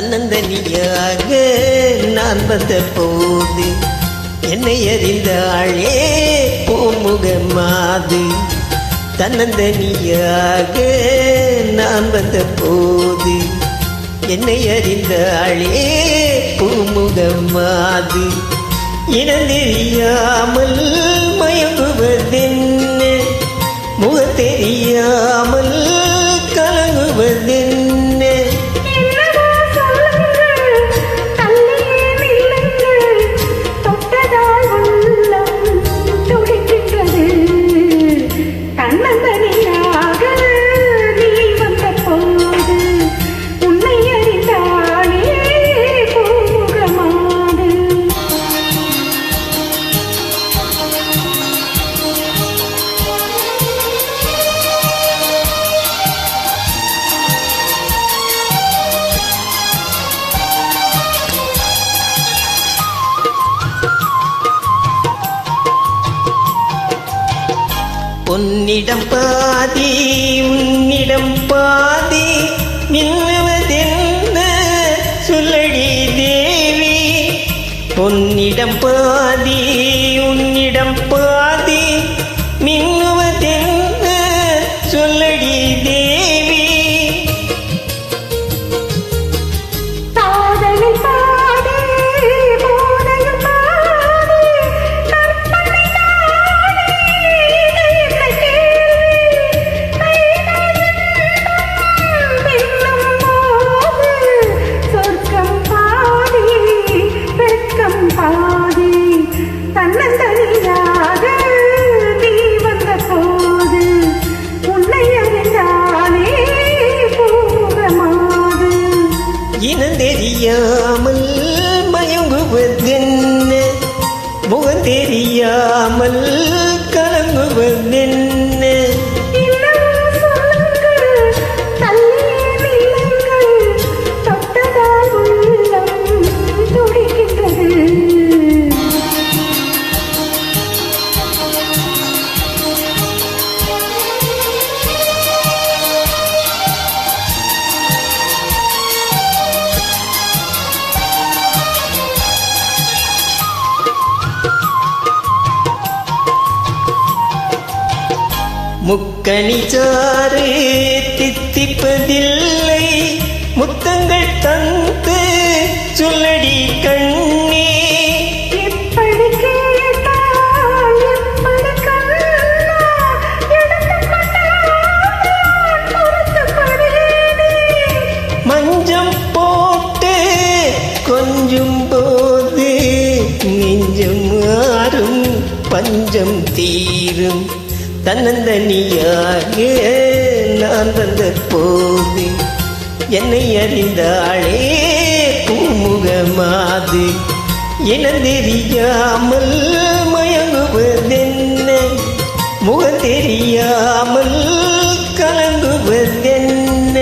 தன்னந்தனியாக நான் வந்த போது என்னை அறிந்தாளே பூமுகமாது. தன்னந்தனியாக நான் வந்த போது என்னை அறிந்தாளே பூமுகமாது. இனந்தெரியாமல் மயங்குவதென்ன, முகம் தெரியாமல் கலங்குவதென்ன. உன்னிடம் பாதி உன்னிடம் பாதி மின்னுவதென்ன சொல்லடி தேவி. உன்னிடம் பாதி உன்னிடம் பாதி மின்னுவதென்ன சொல்லடி தேவி. இனந்தெரியாமல் மயங்குவதென்ன, முகம் தெரியாமல் கலங்குவதென்ன. முக்கணிச்சாறு தித்திப்பதில்லை, முத்தங்கள் தந்து சொல்லடி கண்ணே. எப்படி கேட்டால் எப்படி கண்ணா மஞ்சம் போட்டு கொஞ்சம் போது நெஞ்சம் மாறும் பஞ்சம் தீரும். தன்னந்தனியாக நான் வந்த போது என்னை அறிந்தாளே பூமுகமாது. இனந்தெரியாமல் மயங்குவதென்ன, முகம் தெரியாமல் கலங்குவதென்ன.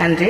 நன்றி.